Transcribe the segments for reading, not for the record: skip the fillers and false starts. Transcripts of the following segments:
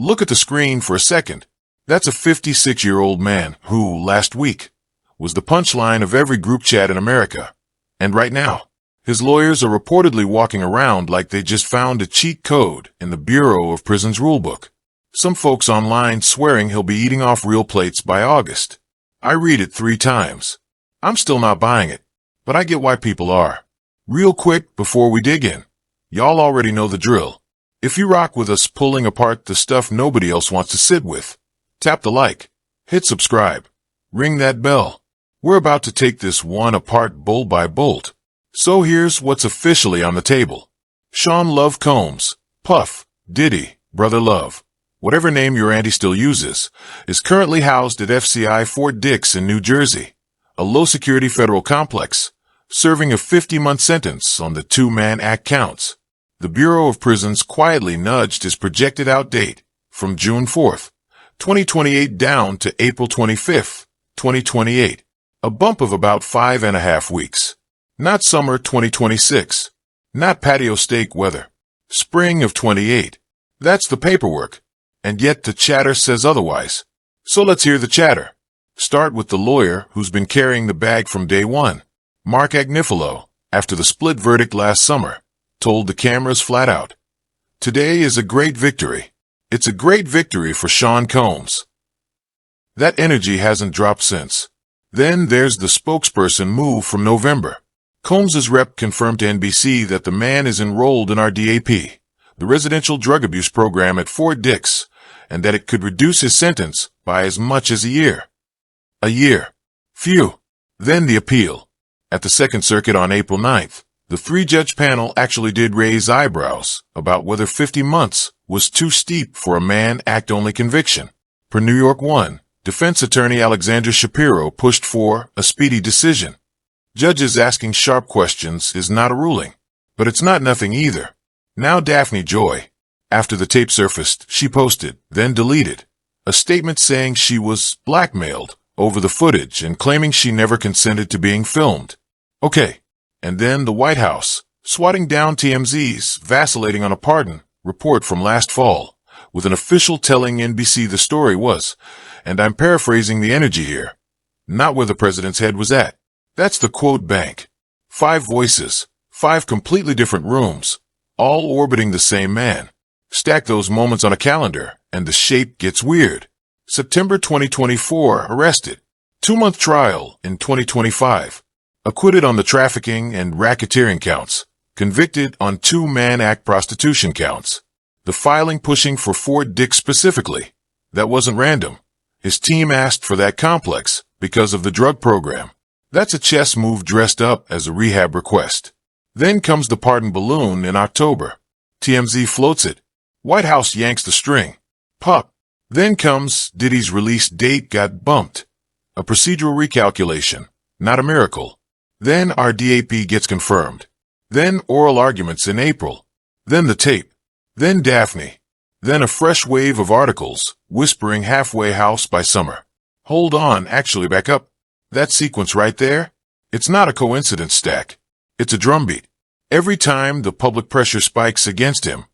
Look at the screen for a second. That's a 56-year-old man who, last week, was the punchline of every group chat in America. And right now, his lawyers are reportedly walking around like they just found a cheat code in the Bureau of Prisons rulebook. Some folks online swearing he'll be eating off real plates by August. I read it 3 times. I'm still not buying it, but I get why people are. Real quick before we dig in, y'all already know the drill. If you rock with us pulling apart the stuff nobody else wants to sit with, tap the like, hit subscribe, ring that bell. We're about to take this one apart bolt by bolt. So here's what's officially on the table. Sean Love Combs, Puff, Diddy, Brother Love, whatever name your auntie still uses, is currently housed at FCI Fort Dix in New Jersey, a low-security federal complex, serving a 50-month sentence on the two-man act counts. The Bureau of Prisons quietly nudged his projected out date from June 4th, 2028 down to April 25th, 2028, a bump of about 5.5 weeks. Not summer 2026, not patio steak weather, spring of 28. That's the paperwork, and yet the chatter says otherwise. So let's hear the chatter. Start with the lawyer who's been carrying the bag from day one. Marc Agnifilo, after the split verdict last summer, told the cameras flat out, "Today is a great victory. It's a great victory for Sean Combs." That energy hasn't dropped since. Then there's the spokesperson move from November. Combs' rep confirmed to NBC that the man is enrolled in RDAP, the residential drug abuse program at Fort Dix, and that it could reduce his sentence by as much as a year. A year. Phew. Then the appeal. At the Second Circuit on April 9th, the 3-judge panel actually did raise eyebrows about whether 50 months was too steep for a Mann Act-only conviction. Per New York 1, defense attorney Alexandra Shapiro pushed for a speedy decision. Judges asking sharp questions is not a ruling, but it's not nothing either. Now Daphne Joy, after the tape surfaced, she posted, then deleted, a statement saying she was blackmailed over the footage and claiming she never consented to being filmed. Okay. And then the White House, swatting down TMZ's vacillating on a pardon report from last fall, with an official telling NBC the story was, and I'm paraphrasing the energy here, not where the president's head was at. That's the quote bank. 5 voices, 5 completely different rooms, all orbiting the same man. Stack those moments on a calendar, and the shape gets weird. September 2024, arrested. 2-month trial in 2025. Acquitted on the trafficking and racketeering counts. Convicted on 2 Mann Act prostitution counts. The filing pushing for Fort Dix specifically. That wasn't random. His team asked for that complex because of the drug program. That's a chess move dressed up as a rehab request. Then comes the pardon balloon in October. TMZ floats it. White House yanks the string. Pop. Then comes Diddy's release date got bumped. A procedural recalculation, not a miracle. Then RDAP gets confirmed. Then oral arguments in April. Then the tape. Then Daphne. Then a fresh wave of articles, whispering halfway house by summer. Hold on, actually back up. That sequence right there? It's not a coincidence stack. It's a drumbeat. Every time the public pressure spikes against him,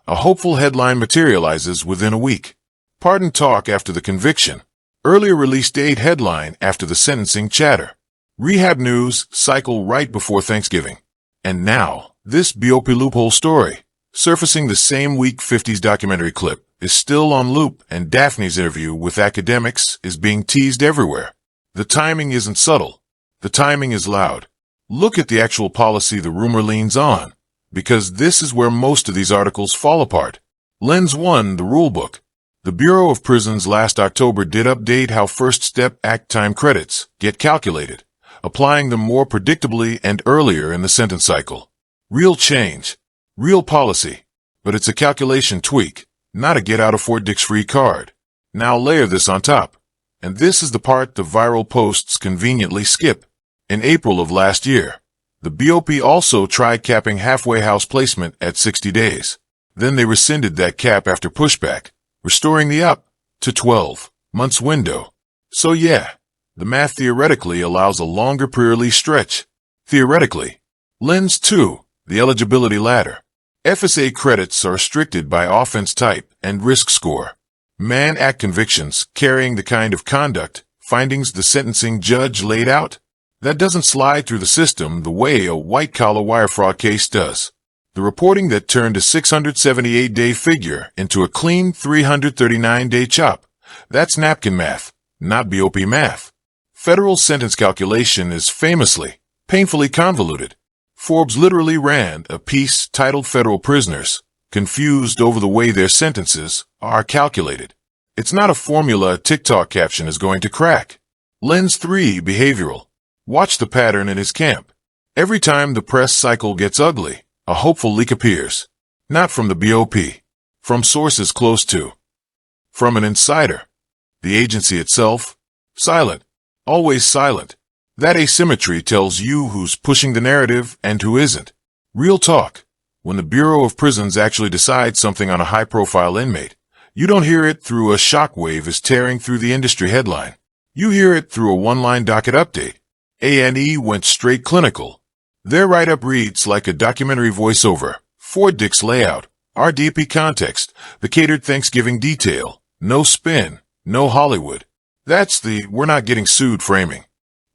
a hopeful headline materializes within a week. Pardon talk after the conviction. Earlier release date headline after the sentencing chatter. Rehab news cycle right before Thanksgiving. And now, this BOP loophole story, surfacing the same week 50s documentary clip, is still on loop, and Daphne's interview with academics is being teased everywhere. The timing isn't subtle. The timing is loud. Look at the actual policy the rumor leans on, because this is where most of these articles fall apart. Lens 1, the rulebook. The Bureau of Prisons last October did update how First Step Act time credits get calculated, applying them more predictably and earlier in the sentence cycle. Real change. Real policy. But it's a calculation tweak, not a get-out-of-Fort Dix free card. Now layer this on top. And this is the part the viral posts conveniently skip. In April of last year, the BOP also tried capping halfway house placement at 60 days. Then they rescinded that cap after pushback, restoring the up to 12 months window. So yeah, the math theoretically allows a longer pre-release stretch. Theoretically. Lens 2, the eligibility ladder. FSA credits are restricted by offense type and risk score. Mann Act convictions carrying the kind of conduct findings the sentencing judge laid out. That doesn't slide through the system the way a white-collar wire fraud case does. The reporting that turned a 678-day figure into a clean 339-day chop. That's napkin math, not BOP math. Federal sentence calculation is famously, painfully convoluted. Forbes literally ran a piece titled Federal Prisoners, Confused Over the Way Their Sentences Are Calculated. It's not a formula a TikTok caption is going to crack. Lens 3 Behavioral. Watch the pattern in his camp. Every time the press cycle gets ugly, a hopeful leak appears. Not from the BOP. From sources close to. From an insider. The agency itself? Silent. Always silent. That asymmetry tells you who's pushing the narrative and who isn't. Real talk. When the Bureau of Prisons actually decides something on a high-profile inmate, you don't hear it through a shockwave is tearing through the industry headline. You hear it through a one-line docket update. A&E went straight clinical. Their write-up reads like a documentary voiceover. Fort Dix layout. RDAP context. The catered Thanksgiving detail. No spin. No Hollywood. That's the we're not getting sued framing.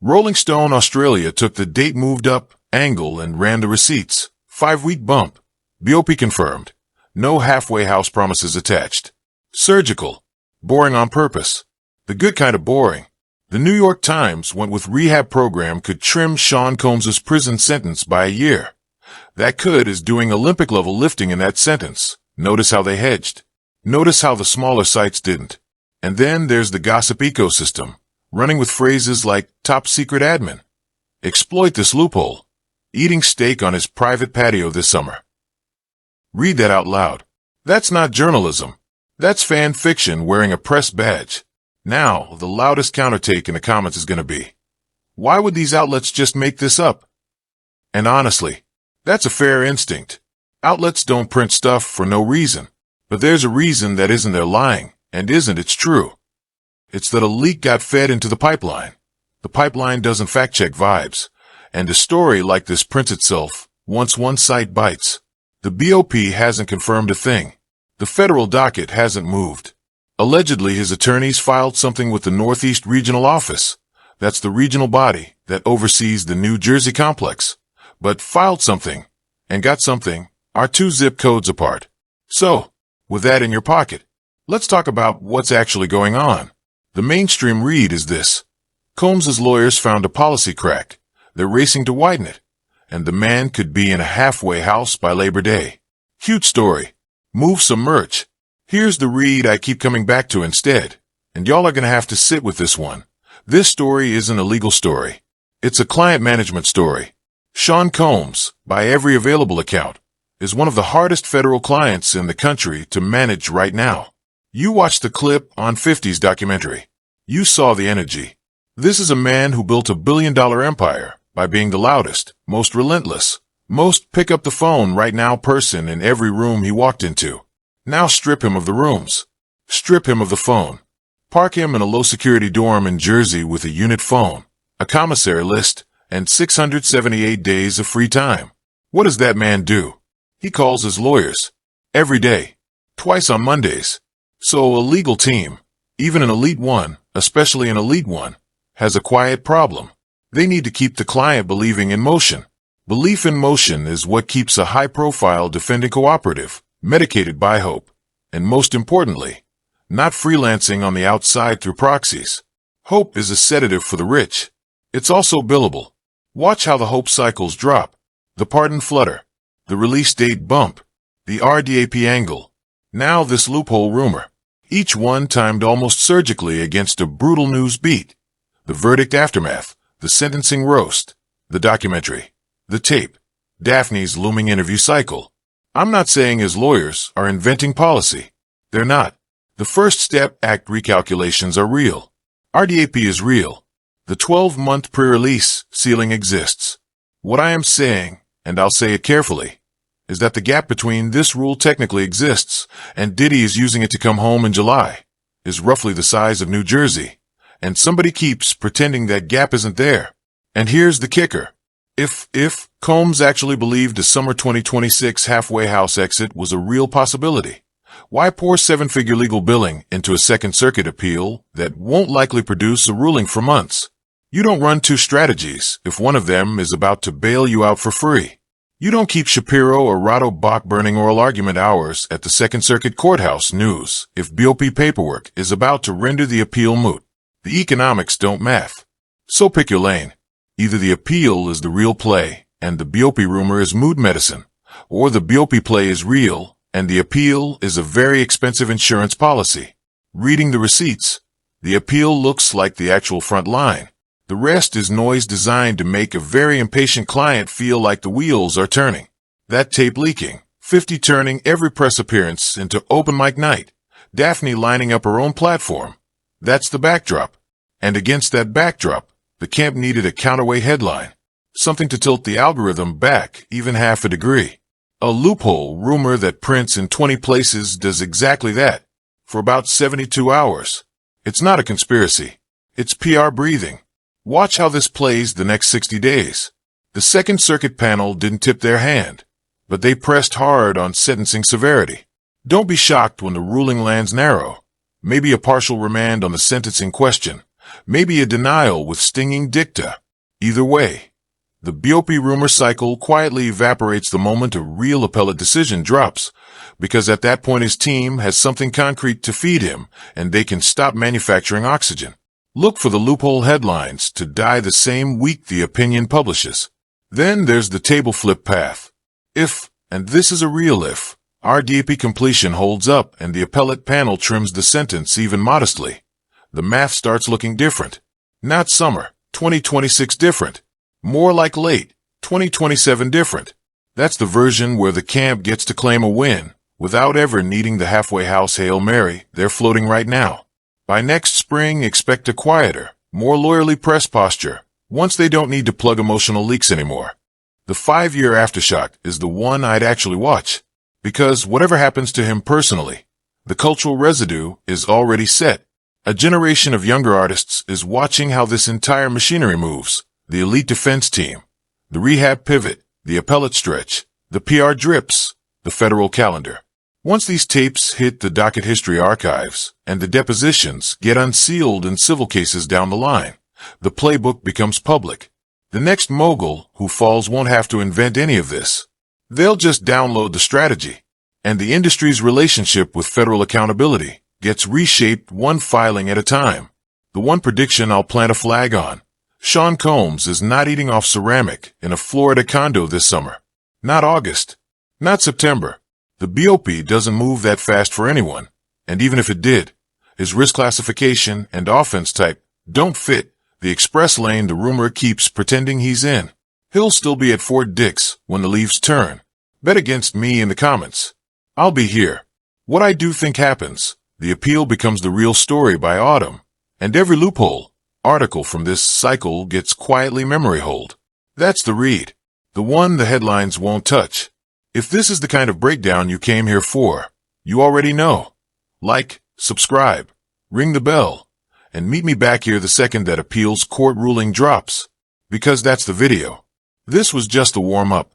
Rolling Stone Australia took the date moved up angle and ran the receipts. 5-week bump. BOP confirmed. No halfway house promises attached. Surgical. Boring on purpose. The good kind of boring. The New York Times went with rehab program could trim Sean Combs's prison sentence by a year. That could is doing Olympic-level lifting in that sentence. Notice how they hedged. Notice how the smaller sites didn't. And then there's the gossip ecosystem, running with phrases like top secret admin. Exploit this loophole. Eating steak on his private patio this summer. Read that out loud. That's not journalism. That's fan fiction wearing a press badge. Now, the loudest countertake in the comments is going to be, why would these outlets just make this up? And honestly, that's a fair instinct. Outlets don't print stuff for no reason. But there's a reason that isn't they're lying, and isn't it's true. It's that a leak got fed into the pipeline. The pipeline doesn't fact-check vibes. And a story like this prints itself once one site bites. The BOP hasn't confirmed a thing. The federal docket hasn't moved. Allegedly, his attorneys filed something with the Northeast Regional Office. That's the regional body that oversees the New Jersey complex. But filed something and got something are 2 zip codes apart. So, with that in your pocket, let's talk about what's actually going on. The mainstream read is this. Combs's lawyers found a policy crack. They're racing to widen it. And the man could be in a halfway house by Labor Day. Cute story. Move some merch. Here's the read I keep coming back to instead. And y'all are going to have to sit with this one. This story isn't a legal story. It's a client management story. Sean Combs, by every available account, is one of the hardest federal clients in the country to manage right now. You watched the clip on 50's documentary. You saw the energy. This is a man who built a billion-dollar empire by being the loudest, most relentless, most pick-up-the-phone-right-now person in every room he walked into. Now strip him of the rooms. Strip him of the phone. Park him in a low-security dorm in Jersey with a unit phone, a commissary list, and 678 days of free time. What does that man do? He calls his lawyers. Every day. Twice on Mondays. So a legal team, even an elite one, especially an elite one, has a quiet problem. They need to keep the client believing in motion. Belief in motion is what keeps a high-profile defending cooperative, medicated by hope, and most importantly, not freelancing on the outside through proxies. Hope is a sedative for the rich. It's also billable. Watch how the hope cycles drop, the pardon flutter, the release date bump, the RDAP angle. Now this loophole rumor, each one timed almost surgically against a brutal news beat. The verdict aftermath, the sentencing roast, the documentary, the tape, Daphne's looming interview cycle. I'm not saying his lawyers are inventing policy. They're not. The First Step Act recalculations are real. RDAP is real. The 12-month pre-release ceiling exists. What I am saying, and I'll say it carefully, is that the gap between this rule technically exists and Diddy is using it to come home in July is roughly the size of New Jersey. And somebody keeps pretending that gap isn't there. And here's the kicker. If Combs actually believed a summer 2026 halfway house exit was a real possibility, Why pour seven-figure legal billing into a Second Circuit appeal that won't likely produce a ruling for months? You don't run two strategies if one of them is about to bail you out for free. You don't keep Shapiro or Rado Bach burning oral argument hours at the Second Circuit Courthouse news if BOP paperwork is about to render the appeal moot. The economics don't math. So pick your lane. Either the appeal is the real play and the BOP rumor is mood medicine, or the BOP play is real and the appeal is a very expensive insurance policy. Reading the receipts, the appeal looks like the actual front line. The rest is noise designed to make a very impatient client feel like the wheels are turning. That tape leaking, 50 turning every press appearance into open mic night, Daphne lining up her own platform. That's the backdrop. And against that backdrop, the camp needed a counterweight headline. Something to tilt the algorithm back even half a degree. A loophole rumor that prints in 20 places does exactly that. For about 72 hours. It's not a conspiracy. It's PR breathing. Watch how this plays the next 60 days. The Second Circuit panel didn't tip their hand, but they pressed hard on sentencing severity. Don't be shocked when the ruling lands narrow. Maybe a partial remand on the sentencing question. Maybe a denial with stinging dicta. Either way, the BOP rumor cycle quietly evaporates the moment a real appellate decision drops, because at that point his team has something concrete to feed him, and they can stop manufacturing oxygen. Look for the loophole headlines to die the same week the opinion publishes. Then there's the table flip path. If, and this is a real if, RDAP completion holds up and the appellate panel trims the sentence even modestly, the math starts looking different. Not summer, 2026 different. More like late, 2027 different. That's the version where the camp gets to claim a win without ever needing the halfway house Hail Mary they're floating right now. By next spring, expect a quieter, more lawyerly press posture, once they don't need to plug emotional leaks anymore. The 5-year aftershock is the one I'd actually watch, because whatever happens to him personally, the cultural residue is already set. A generation of younger artists is watching how this entire machinery moves. The elite defense team, the rehab pivot, the appellate stretch, the PR drips, the federal calendar. Once these tapes hit the docket history archives and the depositions get unsealed in civil cases down the line, the playbook becomes public. The next mogul who falls won't have to invent any of this. They'll just download the strategy, and the industry's relationship with federal accountability gets reshaped one filing at a time. The one prediction I'll plant a flag on: Sean Combs is not eating off ceramic in a Florida condo this summer. Not August. Not September. The BOP doesn't move that fast for anyone, and even if it did, his risk classification and offense type don't fit the express lane the rumor keeps pretending he's in. He'll still be at Fort Dix when the leaves turn. Bet against me in the comments. I'll be here. What I do think happens, the appeal becomes the real story by autumn, and every loophole article from this cycle gets quietly memory hold. That's the read. The one the headlines won't touch. If this is the kind of breakdown you came here for, you already know. Like, subscribe, ring the bell, and meet me back here the second that appeals court ruling drops. Because that's the video. This was just a warm-up.